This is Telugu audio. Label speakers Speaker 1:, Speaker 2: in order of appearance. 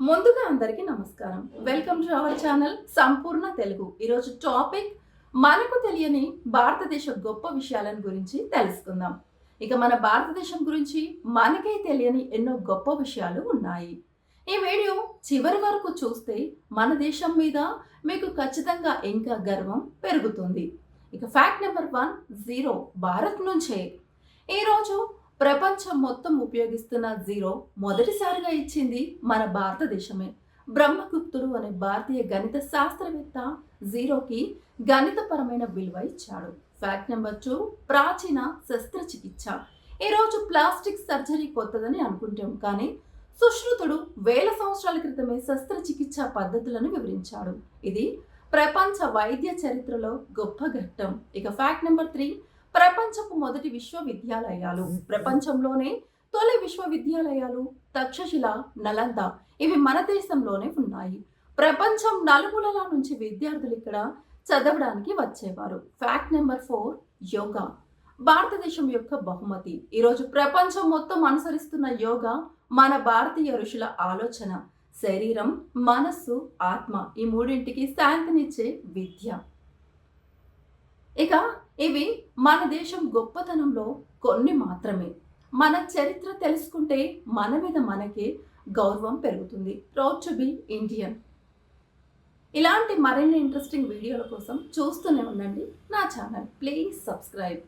Speaker 1: ముందుగా అందరికీ నమస్కారం. వెల్కమ్ టు అవర్ ఛానల్ సంపూర్ణ తెలుగు. ఈరోజు టాపిక్ మనకు తెలియని భారతదేశ గొప్ప విషయాలను గురించి తెలుసుకుందాం. ఇక మన భారతదేశం గురించి మనకే తెలియని ఎన్నో గొప్ప విషయాలు ఉన్నాయి. ఈ వీడియో చివరి వరకు చూస్తే మన దేశం మీద మీకు ఖచ్చితంగా ఇంకా గర్వం పెరుగుతుంది. ఇక ఫ్యాక్ట్ నెంబర్ 1, జీరో భారత్ నుంచే. ఈరోజు ప్రపంచం మొత్తం ఉపయోగిస్తున్న జీరో మొదటిసారిగా ఇచ్చింది మన భారతదేశమే. బ్రహ్మగుప్తుడు అనే భారతీయ గణిత శాస్త్రవేత్త జీరోకి గణితపరమైన విలువ ఇచ్చాడు. ఫ్యాక్ట్ నెంబర్ 2, ప్రాచీన శస్త్రచికిత్స. ఈరోజు ప్లాస్టిక్ సర్జరీ కొత్తదని అనుకుంటాం, కానీ సుశ్రుతుడు వేల సంవత్సరాల క్రితమే శస్త్రచికిత్స పద్ధతులను వివరించాడు. ఇది ప్రపంచ వైద్య చరిత్రలో గొప్ప ఘట్టం. ఇక ఫ్యాక్ట్ నెంబర్ 3, ప్రపంచపు మొదటి విశ్వవిద్యాలయాలు. ప్రపంచంలోనే తొలి విశ్వవిద్యాలయాలు తక్షశిల, నలంద ఇవి మన దేశంలోనే ఉన్నాయి. ప్రపంచం నలుమూలల నుంచి విద్యార్థులు ఇక్కడ చదవడానికి వచ్చేవారు. ఫ్యాక్ట్ నెంబర్ 4, యోగా భారతదేశం యొక్క బహుమతి. ఈరోజు ప్రపంచం మొత్తం అనుసరిస్తున్న యోగా మన భారతీయ ఋషుల ఆలోచన. శరీరం, మనస్సు, ఆత్మ ఈ మూడింటికి శాంతినిచ్చే విద్య. ఇక ఇవి మన దేశం గొప్పతనంలో కొన్ని మాత్రమే. మన చరిత్ర తెలుసుకుంటే మన మీద మనకే గౌరవం పెరుగుతుంది. Proud to be Indian. ఇలాంటి మరిన్ని ఇంట్రెస్టింగ్ వీడియోల కోసం చూస్తూనే ఉండండి నా ఛానల్. Please subscribe.